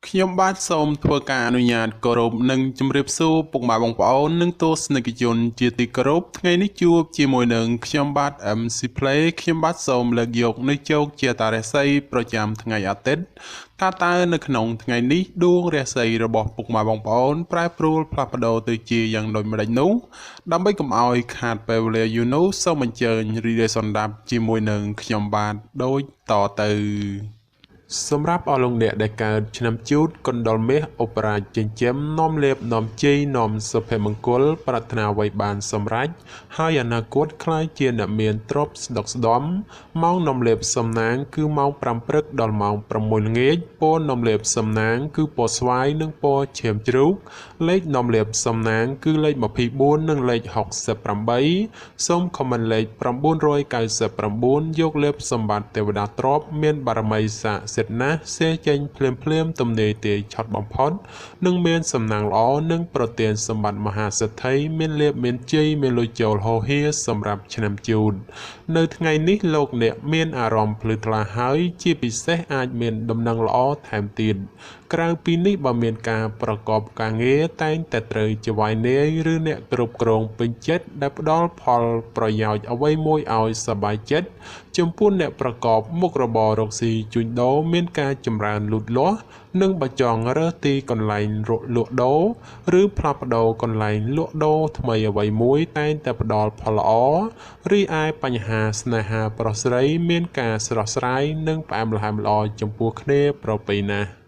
ខ្ញុំបាទសូមធ្វើការអនុញ្ញាតគោរពនិងជម្រាបសួរពុកម៉ែបងប្អូននិងទស្សនិកជនជាទីគោរពថ្ងៃនេះជួបជាមួយនឹងខ្ញុំបាទ MC Play ខ្ញុំបាទសូមលើកយកនៅជោគជាតារាសីប្រចាំថ្ងៃអាទិត្យតើនៅក្នុងថ្ងៃនេះដួងរាសីរបស់ពុកម៉ែបងប្អូនប្រែប្រួលផ្លាស់ប្ដូរទៅជាយ៉ាងដូចម្ដេចនោះដើម្បីកុំឲ្យខាតពេលវេលាយូរនោះសូមអញ្ជើញរីករាយសន្តាប់ជាមួយនឹងខ្ញុំបាទដូចតទៅសម្រាប់អស់លោកអ្នកដែលកើតឆ្នាំជូតកុណ្ដុលមាសឧបរាជចិញ្ចឹមនាំលេបនាំជ័យនាំសុភមង្គលប្រាថ្នាអ្វីបានសម្រេចហើយអនាគតខ្លាយជាអ្នកមានទ្រព្យស្ដុកស្ដំម៉ោងនាំលេបសំណាងគឺម៉ោង5ព្រឹកដល់ម៉ោង6ល្ងាចពណ៌នាំលេបសំណាងគឺពណ៌ស្វាយនិងពណ៌ឈាមជ្រូកលេខនាំលេបសំណាងគឺលេខ24និងលេខ68សូមខមមិនលេខ999យកលេបសម្បត្តិទេវតាទ្រព្យមានបារមីស័ក្តិសិទ្ធិណាស់សេចេញភ្លាមទំនេរទាយឆត់បំផុតនិងមានសំណាងល្អនិងប្រទានសម្បត្តិមហាសេដ្ឋីមានលៀបមានជ័យមានលុយចូលហូរហៀសម្រាប់ឆ្នាំជូតនៅថ្ងៃនេះលោកអ្នកមានអារម្មណ៍ភ្លឺថ្លាហើយជាពិសេសអាចមានដំណឹងល្អថែមទៀតក្រៅពីនេះបើមានការប្រកបការងារតែងតែត្រូវជាវាយនាយឬអ្នកគ្រប់គ្រងពេញចិត្តដែលផ្ដល់ផលប្រយោជន៍អ្វីមួយឲ្យសប្បាយចិត្តចំពោះអ្នកប្រកបមុខរបររកស៊ីជួញដូរមានការចម្រើនលូតលាស់និងបច្ចងរើសទីកន្លែងលក់ដូរឬផ្លាស់ប្ដូរកន្លែងលក់ដូរថ្មីអ្វីមួយតែងតែផ្ដល់ផលល្អរីឯបញ្ហាស្នេហាប្រុសស្រីមានការស្រស់ស្រាយនិងផ្អែមល្ហែមល្អចំពោះគ្នាប្រពៃណាស់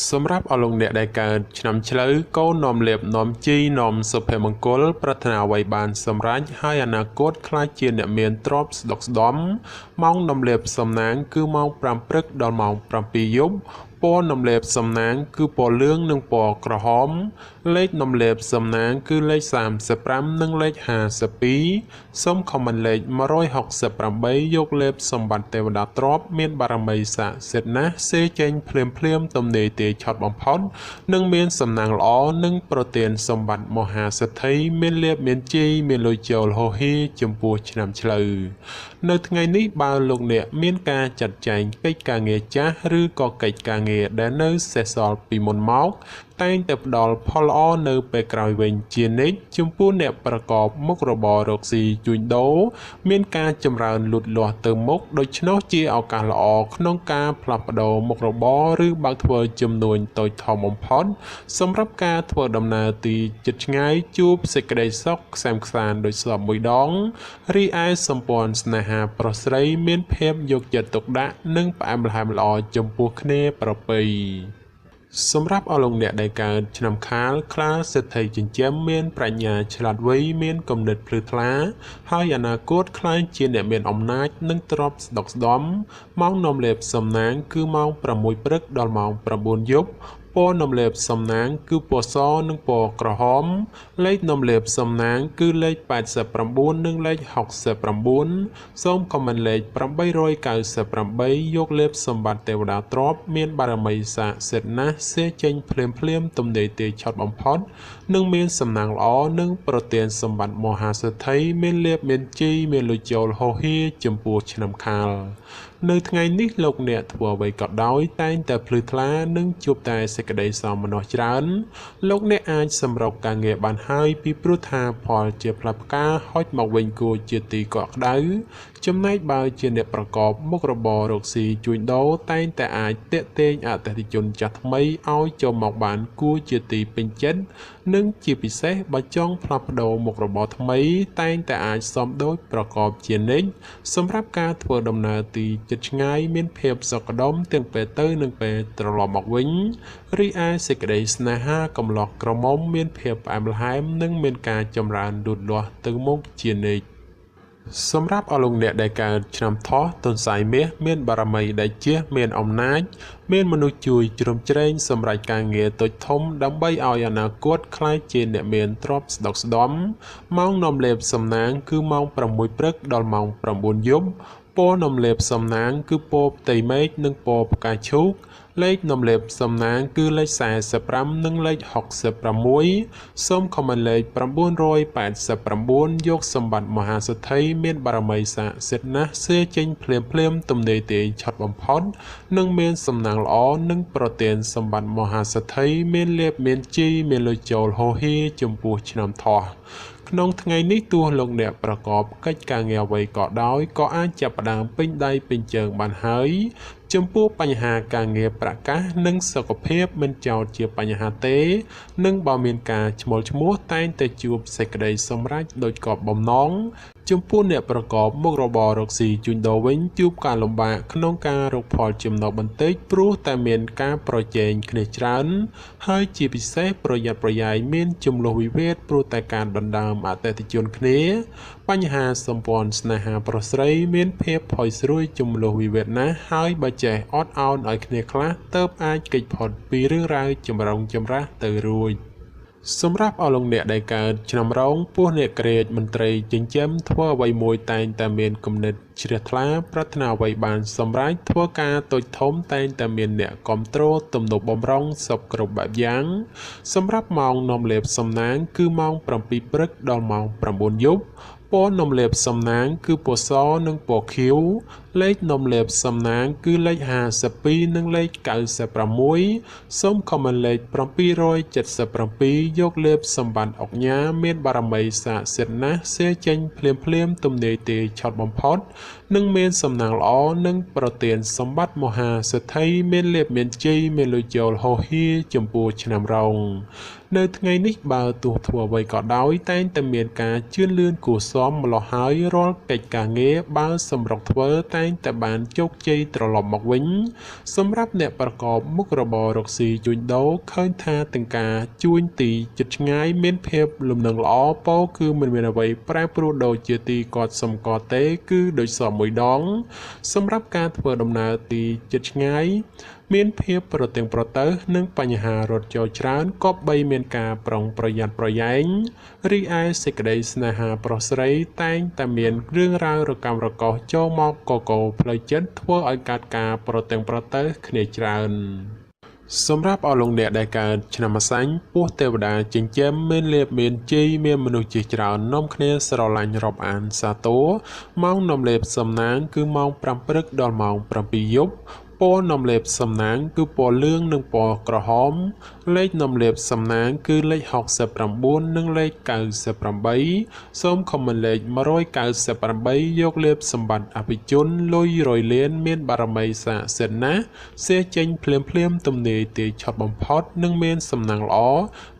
សម្រាប់អស់លោកអ្នកដែលកើតឆ្នាំឆ្លូវកូននាំលេបនាំជ័យនាំសុភមង្គលប្រាថ្នាអ្វីបានសម្រេចហើយអនាគតខ្លាចជាអ្នកមានទ្រព្យស្ដុកស្ដំម៉ោងនាំលេបសំណាងគឺម៉ោង5ព្រឹកដល់ម៉ោង7យប់ពណ៌នាំលេបសំណាងគឺពណ៌លឿងនិងពណ៌ក្រហមលេខនាំលេបសំណាងគឺលេខ35និងលេខ52សូមខមមិនលេខ168យកលេបសម្បត្តិទេវតាទ្រព្យមានបារមីស័ក្តិសិទ្ធិណាស់សេចេញភ្លាមទំនេរទាយឆត់បំផុតនិងមានសំណាងល្អនិងប្រទានសម្បត្តិមហាសេដ្ឋីមានលៀបមានជ័យមានលុយចូលហូរហៀចំពោះឆ្នាំឆ្លូវនៅថ្ងៃនេះបើលោកអ្នកមានការចាត់ចែងកិច្ចការងារចាស់ឬក៏កិច្ចការងារដែលនៅសេសសល់ពីមុនមកតែងតែផ្ដល់ផលល្អនៅពេលក្រោយវិញជានិច្ចចំពោះអ្នកប្រកបមុខរបររកស៊ីជួញដូរមានការចម្រើនលូតលាស់ទៅមុខដូច្នោះជាឱកាសល្អក្នុងការផ្លាស់ប្ដូរមុខរបរឬបើកធ្វើចំនួនតូចធំបំផុតសម្រាប់ការធ្វើដំណើរទីជិតឆ្ងាយជួបសេចក្តីសុខខ្សែមខ្សាន្តដូចស្លាប់មួយដងរីឯសម្ព័ន្ធស្នេហាប្រុសស្រីមានភាពយកចិត្តទុកដាក់និងផ្អែមល្ហែមល្អចំពោះគ្នាប្រពៃសម្រាប់អស់លោកអ្នកដែលកើតឆ្នាំខាលខ្លាសេដ្ឋីចិញ្ចឹមមានប្រាជ្ញាឆ្លាតវៃមានគំនិតភ្លឺថ្លាហើយអនាគតខ្លាយជាអ្នកមានអំណាចនិងទ្រព្យស្ដុកស្ដំម៉ោងនាំលេបសំណាងគឺម៉ោង6ព្រឹកដល់ម៉ោង9យប់ពណ៌នាំលេបសំណាងគឺពណ៌សនិងពណ៌ក្រហមលេខនាំលេបសំណាងគឺលេខ89និងលេខ69សូមខមមិនលេខ898យកលេបសម្បត្តិទេវតាទ្រព្យមានបារមីស័ក្តិសិទ្ធិណាស់សេចេញភ្លាមទំនេរទាយឆត់បំផុតនិងមានសំណាងល្អនិងប្រទានសម្បត្តិមហាសេដ្ឋីមានលៀបមានជ័យមានលុយចូលហូរហៀចំពោះឆ្នាំខាលនៅថ្ងៃនេះលោកអ្នកធ្វើអ្វីក៏ដោយតែងតែភ្លឺថ្លានិងជួបតែសេចក្តីសោមនស្សច្រើនលោកអ្នកអាចសម្រុកការងារបានហើយពីព្រោះថាផលជាផ្លែផ្កាហុចមកវិញគួរជាទីកក់ក្ដៅចំណែកបើជាអ្នកប្រកបមុខរបររកស៊ីជួញដូរតែងតែអាចទាក់ទាញអតិថិជនចាស់ថ្មីឲ្យចូលមកបានគួរជាទីពេញចិត្តនិងជាពិសេសបើចង់ផ្លាស់ប្ដូរមុខរបរថ្មីតែងតែអាចសមដូចប្រកបជានិច្ចសម្រាប់ការធ្វើដំណើរទីជិតឆ្ងាយមានភាពសុខដុមទាំងពេលទៅនិងពេលត្រឡប់មកវិញរីឯសេចក្តីស្នេហាកំឡោះក្រមុំមានភាពផ្អែមល្ហែមនិងមានការចម្រើនលូតលាស់ទៅមុខជានិច្ចសម្រាប់អស់លោកអ្នកដែលកើតឆ្នាំថោះទុនសាយមាសមានបារមីដែលជាមានអំណាចមានមនុស្សជួយជ្រោមជ្រែងសម្រាប់ការងារតូចធំដើម្បីឲ្យអនាគតក្លាយជាអ្នកមានទ្រព្យស្ដុកស្ដំម៉ោងនាំលេបសំណាងគឺម៉ោង6ព្រឹកដល់ម៉ោង9យប់ព ពណ៌នំលេបសំណាងគឺពណ៌ផ្ទៃមេឃនិងពណ៌ផ្កាឈូកលេខនំលេបសំណាងគឺលេខ45និងលេខ66សូមខមមិនលេខ989យកសម្បត្តិមហាសេដ្ឋីមានបារមីស័ក្តិសិទ្ធិណាស់សេចេញភ្លាមទំនេរទេឆត់បំផុតនិងមានសំណាងល្អនិងប្រទានសម្បត្តិមហាសេដ្ឋីមានលៀបមានជីមានលុយចូលហូហៀចំពោះឆ្នាំថោះក្នុងថ្ងៃនេះទោះលោកអ្នកប្រកបកិច្ចការងារអ្វីក៏ដោយក៏អាចចាប់ផ្ដើមពេញដៃពេញជើងបានហើយចំពោះបញ្ហាការងារប្រកាសនិងសុខភាពមិនចោទជាបញ្ហាទេនិងបើមានការឈ្មោលឈ្មោះតែងតែជួបសេចក្តីសម្រេចដោយកប់បំណងចំពោះអ្នកប្រកបមុខរបររកស៊ីជួញដូរវិញជួបការលំបាកក្នុងការរកផលចំណូលបន្តិចព្រោះតែមានការប្រជែងគ្នាច្រើនហើយជាពិសេសប្រយ័ត្នប្រយែងមានជម្លោះវិវាទព្រោះតែការដណ្ដើមអតិថិជនគ្នាបញ្ហាសម្ព័ន្ធស្នេហាប្រុសស្រីមានភាពផុយស្រួយជម្លោះវិវាទណាស់ហើយបើចេះអត់ឱនឲ្យគ្នាខ្លះទើបអាចគេចផុតពីរឿងរ៉ាវចម្រុងចម្រាស់ទៅរួចសម្រាប់អស់លោកអ្នកដែលកើតឆ្នាំរោងពោះអ្នកក្រៀតមន្ត្រីចិញ្ចឹមធ្វើអ្វីមួយតែងតែមានគំនិតជ្រះថ្លាប្រាថ្នាអ្វីបានសម្រេចធ្វើការតូចធំតែងតែមានអ្នកគ្រប់គ្រងទំនុកបំរុងសពគ្រប់បែបយ៉ាងសម្រាប់ម៉ោងនាំលេបសំណាងគឺម៉ោង7ព្រឹកដល់ម៉ោង9យប់ពណ៌នំលេបសំណាងគឺពណ៌សនិងពណ៌ខៀវលេខនំលេបសំណាងគឺលេខ52និងលេខ96សូមខមមិនលេខ777យកលេបសម្បត្តិអុកញ៉ាមានបារមីស័ក្តិសិទ្ធិណាស់សេចេញភ្លាមទំនេរទេឆត់បំផុតនិងមានសំណាងល្អនិងប្រទានសម្បត្តិមហាសេដ្ឋីមានលេបមានជ័យមានលុយចូលហូហៀចំពោះឆ្នាំរោងនៅថ្ងៃនេះបើទោះធ្វើអ្វីក៏ដោយតែងតែមានការជឿនលឿនគួរសមម្លោះហើយរាល់កិច្ចការងារបើសម្រុកធ្វើតែងតែបានជោគជ័យត្រឡប់មកវិញសម្រាប់អ្នកប្រកបមុខរបររកស៊ីជួញដូរឃើញថាទាំងការជួញទីជិតឆ្ងាយមានភាពលំនឹងល្អពោគឺមិនមានអ្វីប្រែប្រួលដូចជាទីគាត់សំកទេគឺដូចសមមួយដងសម្រាប់ការធ្វើដំណើរទីជិតឆ្ងាយមានភាពប្រទាំងប្រទៅនិងបញ្ហារត់ចូលច្រើនក៏បីមានការប្រុងប្រយ័ត្នប្រយែងរីឯសេចក្តីស្នេហាប្រុសស្រីតែងតែមានរឿងរ៉ាវរកាំរកោសចូលមកកកផ្លូវចិត្តធ្វើឲ្យកើតការប្រទាំងប្រទៅគ្នាច្រើនសម្រាប់អស់លោកអ្នកដែលកើតឆ្នាំម្សាញ់ពោះទេវតាចិញ្ចឹមមានលៀបមានជ័យមានមនុស្សជាច្រើននាំគ្នាស្រឡាញ់រាប់អានសាទរម៉ោងនាំលេបសំណាងគឺម៉ោង5ព្រឹកដល់ម៉ោង7យប់ពណ៌នំលេបសំណាងគឺពណ៌លឿងនិងពណ៌ក្រហមលេខនំលេបសំណាងគឺលេខ69និងលេខ98សូមខមមិនលេខ198យកលេបសម្បត្តិអភិជនលុយរយលានមានបារមីស័ក្តិសិទ្ធិណាស់សេចេញភ្លាមទំនេរទេឆត់បំផុតនិងមានសំណាងល្អ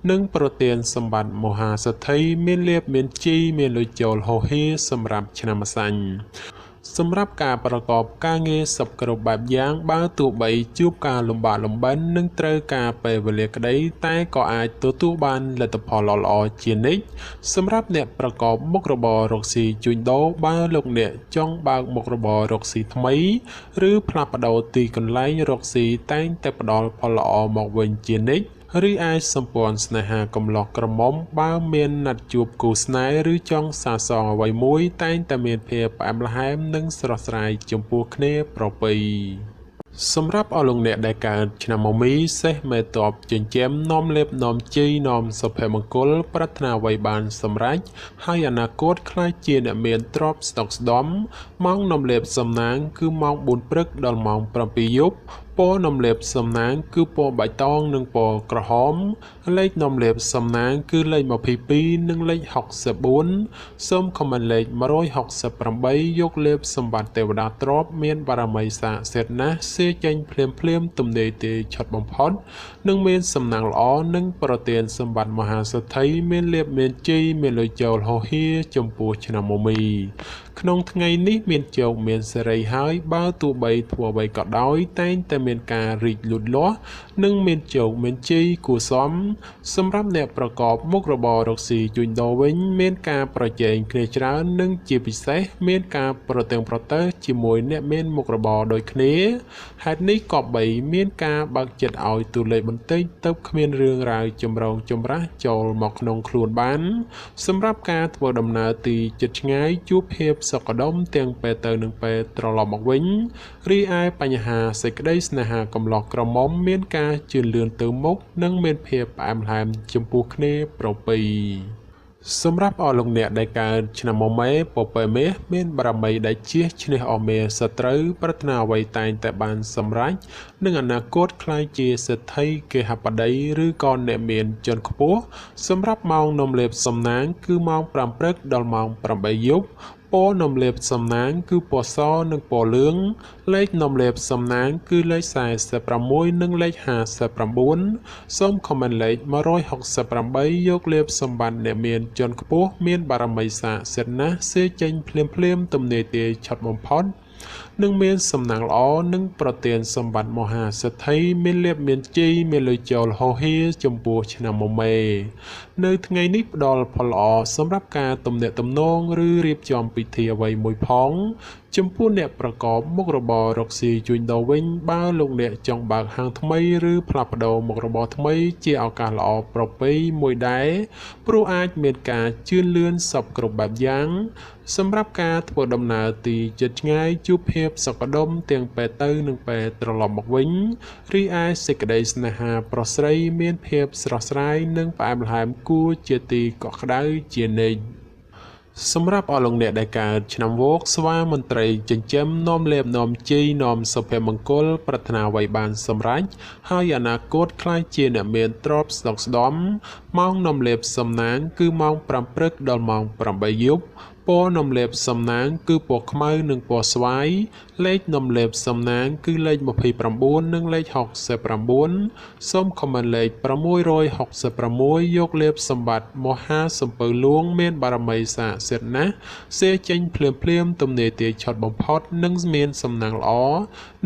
និងប្រទានសម្បត្តិមហាសេដ្ឋីមានលៀបមានជីមានលុយចូលហូហៀសម្រាប់ឆ្នាំម្សាញ់សម្រាប់ការប្រកបការងារសពគ្រប់បែបយ៉ាងបើទោះបីជួបការលំបាកលំបិននិងត្រូវការពេលវេលាក្តីតែក៏អាចទទួលបានលទ្ធផលល្អជានិច្ចសម្រាប់អ្នកប្រកបមុខរបររកស៊ីជួញដូរបើលោកអ្នកចង់បើកមុខរបររកស៊ីថ្មីឬផ្លាស់ប្ដូរទីកន្លែងរកស៊ីតែងតែផ្ដល់ផលល្អមកវិញជានិច្ចឬអាចសម្ព័ន្ធស្នេហាកំឡោះក្រមុំបើមានណាត់ជួបគូស្នេហ៍ឬចង់សាសងអ្វីមួយតែងតែមានភាពផ្អែមល្ហែមនិងស្រស់ស្រាយចំពោះគ្នាប្រពៃសម្រាប់អស់លោកអ្នកដែលកើតឆ្នាំមមីសេះមេតបចិញ្ចឹមនាំលេបនាំជ័យនាំសុភមង្គលប្រាថ្នាអ្វីបានសម្រេចហើយអនាគតខ្លាចជាអ្នកមានទ្រព្យស្តុកស្តម្ភម៉ោងនាំលេបសំណាងគឺម៉ោង4ព្រឹកដល់ម៉ោង7យប់ពណ៌នំលេបសំណាងគឺពណ៌បៃតងនិងពណ៌ក្រហមលេខនំលេបសំណាងគឺលេខ22និងលេខ64សូមខមមិនលេខ168យកលេបសម្បត្តិទេវតាទ្រព្យមានបារមីស័ក្តិសិទ្ធិណាស់សេចេញភ្លាមទំនេរទេឆត់បំផុតនិងមានសំណាងល្អនិងប្រទានសម្បត្តិមហាសេដ្ឋីមានលេបមានជ័យមានលុយចូលហូហៀចំពោះឆ្នាំមមីក្នុងថ្ងៃនេះមានជោគមានសេរីហើយបើទោះបីធ្វើអ្វីក៏ដោយតែងតែ មានការរីកលូតលាស់និងមានជោគមានជ័យគួរសមសម្រាប់អ្នកប្រកបមុខរបររកស៊ីជួញដូរវិញមានការប្រជែងគ្នាច្រើននិងជាពិសេសមានការប្រទែងប្រទែងជាមួយអ្នកមានមុខរបរដូចគ្នាហេតុនេះក៏បីមានការបើកចិត្តឲ្យទូលេខបន្តិចទៅគ្មានរឿងរ៉ាវចម្រូងចម្រាសចូលមកក្នុងខ្លួនបានសម្រាប់ការធ្វើដំណើរទីជិតឆ្ងាយជួបភាពសុខដុមទាំងពេលទៅនិងពេលត្រឡប់មកវិញរីឯបញ្ហាសេចក្តីស្នេហាកំឡោះក្រមុំមានការជឿនលឿនទៅមុខនិងមានភាពផ្អែមល្ហែមចំពោះគ្នាប្រពៃសម្រាប់អស់លោកអ្នកដែលកើតឆ្នាំមមែពពែមេមានបារមីដែលជះឈ្នះអស់មេសត្រូវប្រាថ្នាអ្វីតែងតែបានសម្រេចនឹងអនាគតក្លាយជាសេដ្ឋីគេហបតីឬក៏អ្នកមានជាន់ខ្ពស់សម្រាប់ម៉ោងនំលេបសំណាងគឺម៉ោង5ព្រឹកដល់ម៉ោង8យប់ពណ៌នំលេបសំណាងគឺពណ៌សនិងពណ៌លឿងលេខនំលេបសំណាងគឺលេខ46និងលេខ59សូមខមមិនលេខ168យកលេបសម្បត្តិអ្នកមានជាន់ខ្ពស់មានបារមីស័ក្តិសិទ្ធិណាស់សេចេញភ្លាមទំនេរទាយឆត់បំផុតនឹងមានសំណាងល្អនិងប្រទានសម្បត្តិមហាសេដ្ឋីមានលៀបមានជ័យមានលុយចូលហោហៀចំពោះឆ្នាំមមែនៅថ្ងៃនេះផ្ដល់ផលល្អសម្រាប់ការទំនាក់ទំនងឬរៀបចំពិធីអ្វីមួយផងចំពោះអ្នកប្រកបមុខរបររកស៊ីជួញដូរវិញបើលោកអ្នកចង់បើកហាងថ្មីឬផ្លាស់ប្ដូរមុខរបរថ្មីជាឱកាសល្អប្រពៃមួយដែរព្រោះអាចមានការជឿនលឿនសពគ្រប់បែបយ៉ាងសម្រាប់ការធ្វើដំណើរទីជិតឆ្ងាយជួបភាពសុខដុមទាំងពេលទៅនិងពេលត្រឡប់មកវិញរីឯសេចក្តីស្នេហាប្រុសស្រីមានភាពស្រស់ស្រាយនិងផ្អែមល្ហែមគួរជាទីកក់ក្ដៅជានិច្ចសម្រាប់អស់លោកអ្នកដែលកើតឆ្នាំវោកស្វាមន្ត្រីចិញ្ចឹមនាំលេបនាំជ័យនាំសុភមង្គលប្រាថ្នាអ្វីបានសម្រេចហើយអនាគតក្លាយជាអ្នកមានទ្រព្យស្ដុកស្ដំម៉ោងនាំលេបសំណាងគឺម៉ោង5ព្រឹកដល់ម៉ោង8យប់ពណ៌នំលេបសំណាងគឺពណ៌ខ្មៅនិងពណ៌ស្វាយលេខនំលេបសំណាងគឺលេខ29និងលេខ69សូមខមមិនលេខ666យកលេបសម្បត្តិមហាសំពៅលួងមានបារមីស័ក្តិសិទ្ធិណាស់សេចេញភ្លាមទំនេរទាយឆត់បំផុតនិងមានសំណាងល្អ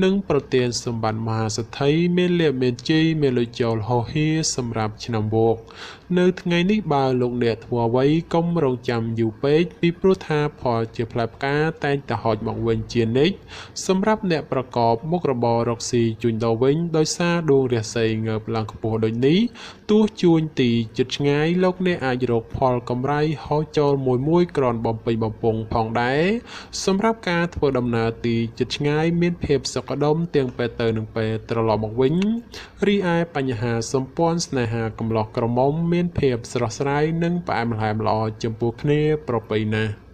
និងប្រទានសម្បត្តិមហាសេដ្ឋីមានលៀបមានជ័យមានលុយចូលហោហៀសម្រាប់ឆ្នាំវោកនៅថ្ងៃនេះបើលោកអ្នកធ្វើអ្វីកុំរងចាំយូរពេកពីព្រោះថាផលជាផ្លែផ្កាតែងតែហោចមកវិញជានិច្ចសម្រាប់អ្នកប្រកបមុខរបររកស៊ីជួញដូរវិញដោយសារដួងរាសីងើបឡើងខ្ពស់ដូចនេះទោះជួញទីជិតឆ្ងាយលោកអ្នកអាចរកផលកម្រៃហោចចូលមួយក្រនបំពេញបំពង់ផងដែរសម្រាប់ការធ្វើដំណើរទីជិតឆ្ងាយមានភាពសុខដុមទាំងពេលទៅនិងពេលត្រឡប់មកវិញរីឯបញ្ហាសម្ព័ន្ធស្នេហាកំឡោះក្រមុំមានភាពស្រស់ស្រាយនិងផ្អែមល្ហែមល្អចំពោះគ្នាប្រពៃណាស់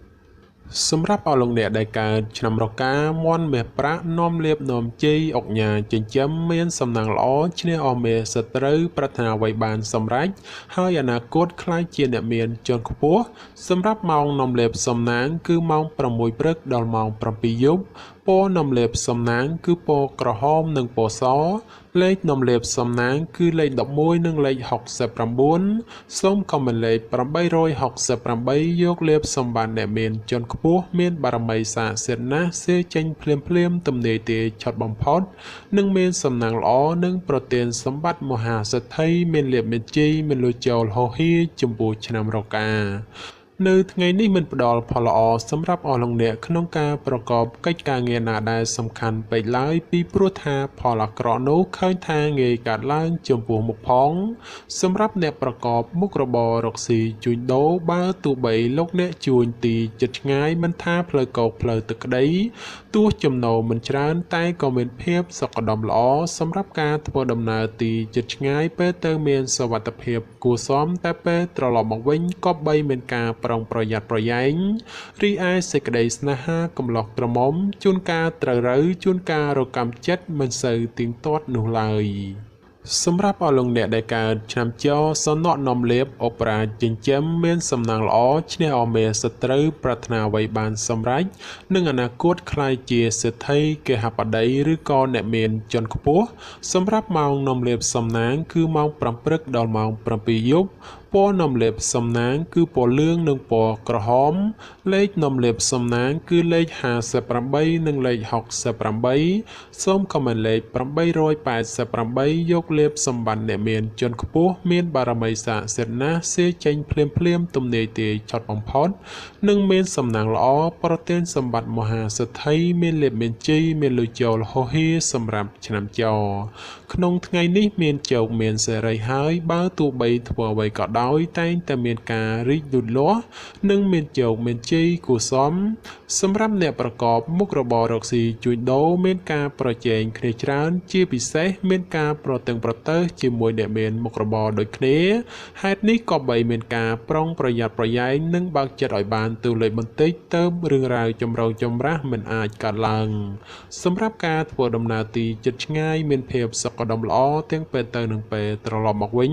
សម្រាប់អស់លោកអ្នកដែលកើតឆ្នាំរកាមន់មាសប្រាក់នាំលៀបនាំជ័យអុកញ៉ាចិញ្ចឹមមានសំណាងល្អឈ្នះអស់មេសត្រូវប្រាថ្នាអ្វីបានសម្រេចហើយអនាគតក្លាយជាអ្នកមានជាន់ខ្ពស់សម្រាប់ម៉ោងនាំលៀបសំណាងគឺម៉ោង6ព្រឹកដល់ម៉ោង7យប់ពណ៌នំលេបសំណាងគឺពណ៌ក្រហមនិងពណ៌សលេខនំលេបសំណាងគឺលេខ11និងលេខ69សូមខមមិនលេខ868យកលេបសម្បត្តិអ្នកមានជាន់ខ្ពស់មានបារមីស័ក្តិសិទ្ធិណាស់សេចេញភ្លាមទំនេរទាយឆត់បំផុតនិងមានសំណាងល្អនិងប្រទានសម្បត្តិមហាសេដ្ឋីមានលៀបមានជ័យមានលុយចូលហោហៀចំពោះឆ្នាំរកានៅថ្ងៃនេះមិនផ្ដល់ផលល្អសម្រាប់អស់លោកអ្នកក្នុងការប្រកបកិច្ចការងារណាដែលសំខាន់ពេកឡើយពីព្រោះថាផលអាក្រក់នោះឃើញថាងាយកើតឡើងចំពោះមុខផងសម្រាប់អ្នកប្រកបមុខរបររកស៊ីជួញដូរបើទោះបីលោកអ្នកជួញទីជិតឆ្ងាយមិនថាផ្លូវកោកផ្លូវទឹកក្តីទោះចំណូលមិនច្រើនតែក៏មានភាពសុខដុមល្អសម្រាប់ការធ្វើដំណើរទីជិតឆ្ងាយពេលទៅមានសុវត្ថិភាពគួរសមតែពេលត្រឡប់មកវិញក៏បីមានការប្រុងប្រយ័ត្នប្រយែងរីឯសេចក្តីស្នេហាកំឡោះក្រមុំជួនកាលត្រូវរើជួនកាលរកម្មចិត្តមិនសូវទៀងទាត់នោះឡើយសម្រាប់អស់លោកអ្នកដែលកើតឆ្នាំចសនៈនាំលេបអូប៉េរ៉ាចិញ្ចឹមមានសំណាងល្អឈ្នះអស់មេសត្រូវប្រាថ្នាអ្វីបានសម្រេចនឹងអនាគតក្លាយជាសេដ្ឋីគេហបតីឬក៏អ្នកមានជាន់ខ្ពស់សម្រាប់ម៉ោងនាំលេបសំណាងគឺម៉ោង5ព្រឹកដល់ម៉ោង7យប់ព ពណ៌នំលេបសំណាងគឺពណ៌លឿងនិងពណ៌ក្រហមលេខនំលេបសំណាងគឺលេខ58និងលេខ68សូមខមមិនលេខ888យកលេបសម្បត្តិអ្នកមានជាន់ខ្ពស់មានបារមីស័ក្តិសិទ្ធិណាស់សេចេញភ្លាមទំនាយទាយឆត់បំផុតនិងមានសំណាងល្អប្រទានសម្បត្តិមហាសិទ្ធិមានលេបមានជ័យមានលុយចូលហោហៀសម្រាប់ឆ្នាំចោក្នុងថ្ងៃនេះមានជោគមានសេរីហើយបើទោះបីធ្វើអ្វីក៏ដោយតែងតែមានការរីកលូតលាស់និងមានជោគមានជ័យគួរសមសម្រាប់អ្នកប្រកបមុខរបររកស៊ីជួញដូរមានការប្រជែងគ្នាច្រើនជាពិសេសមានការប្រតឹងប្រទើសជាមួយអ្នកមានមុខរបរដូចគ្នាហេតុនេះក៏បីមានការប្រុងប្រយ័ត្នប្រយែងនិងបើកចិត្តឲ្យបានទូលេខបន្តិចទៅរឿងរ៉ាវចម្រូងចម្រាសមិនអាចកើតឡើងសម្រាប់ការធ្វើដំណើរទីជិតឆ្ងាយមានភាពសុខដុមល្អទាំងពេលទៅនិងពេលត្រឡប់មកវិញ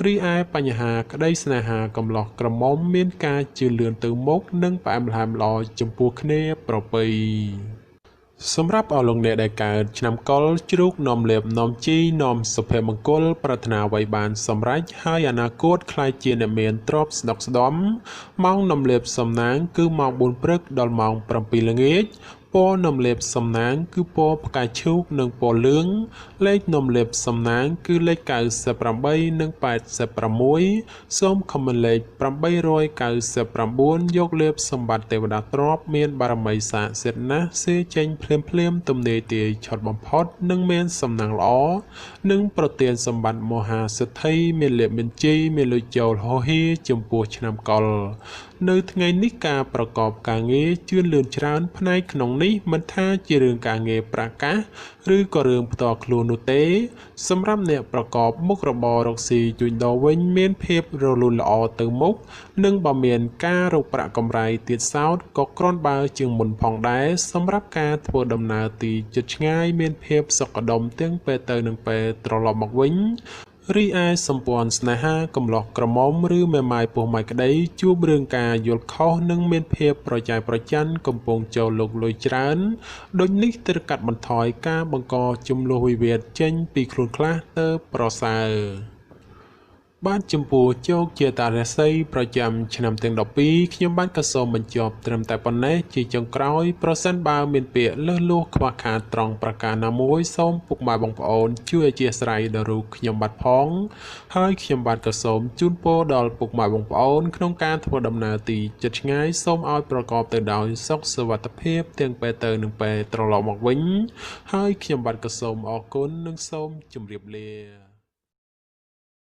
រីឯបញ្ហាក្តីស្នេហាកំឡោះក្រមុំមានការជឿនលឿនទៅមុខនិងផ្អែមល្ហែមល្អចំពោះគ្នាប្រពៃសម្រាប់អស់លោកអ្នកដែលកើតឆ្នាំកុរជ្រូកនាំលេបនាំជីនាំសុភមង្គលប្រាថ្នាអ្វីបានសម្រេចហើយអនាគតខ្លាយជាអ្នកមានទ្រព្យស្ដុកស្ដំម៉ោងនាំលេបសំណាងគឺម៉ោង4ព្រឹកដល់ម៉ោង7ល្ងាចពណ៌នំលេបសំណាងគឺពណ៌ផ្កាឈូកនិងពណ៌លឿងលេខនំលេបសំណាងគឺលេខ98និង86សូមខមមិនលេខ899យកលេបសម្បត្តិទេវតាទ្រព្យមានបារមីស័ក្តិសិទ្ធិណាស់សេចេញភ្លាមទំនាយទាយឆត់បំផុតនិងមានសំណាងល្អនិងប្រទានសម្បត្តិមហាសិទ្ធិមានលេបមានជ័យមានលុយចូលហោហៀចំពោះឆ្នាំកុរនៅថ្ងៃនេះការប្រកបការងារជឿនលឿនច្រើនផ្នែកក្នុងនេះមិនថាជារឿងការងារប្រកាសឬក៏រឿងផ្ទាល់ខ្លួននោះទេសម្រាប់អ្នកប្រកបមុខរបររកស៊ីជួញដូរវិញមានភាពរលូនល្អទៅមុខនិងបើមានការរកប្រាក់កម្រៃទៀតសោតក៏គ្រាន់បើជាងមុនផងដែរសម្រាប់ការធ្វើដំណើរទីជិតឆ្ងាយមានភាពសុខដុមទាំងពេលទៅនិងពេលត្រឡប់មកវិញរីឯសម្ព័ន្ធស្នេហាកំឡោះក្រមុំឬមេម៉ាយពោះម៉ាយក្តីជួបរឿងការយល់ខុសនិងមានភាពប្រច័យប្រច័ណ្ឌកំពុងចូលលោកលុយច្រើនដូចនេះត្រូវកាត់បន្ថយការបង្កចំនួនវិវាទចេញពីខ្លួនខ្លះទៅប្រសើរបាទចំពោះជោគជាតារាសីប្រចាំឆ្នាំទាំង12ខ្ញុំបានក៏សូមបញ្ចប់ត្រឹមតែប៉ុណ្ណេះជាចុងក្រោយប្រសិនបើមានពាក្យលើសលួសខ្វះខាតត្រង់ប្រការណាមួយសូមពុកម៉ែបងប្អូនជួយអធ្យាស្រ័យដល់រូបខ្ញុំបាទផងហើយខ្ញុំបាទក៏សូមជូនពរដល់ពុកម៉ែបងប្អូនក្នុងការធ្វើដំណើរទីជិតឆ្ងាយសូមឲ្យប្រកបទៅដោយសុខសុវត្ថិភាពទាំងពេលទៅនិងពេលត្រឡប់មកវិញហើយខ្ញុំបាទក៏សូមអរគុណនិងសូមជម្រាបលា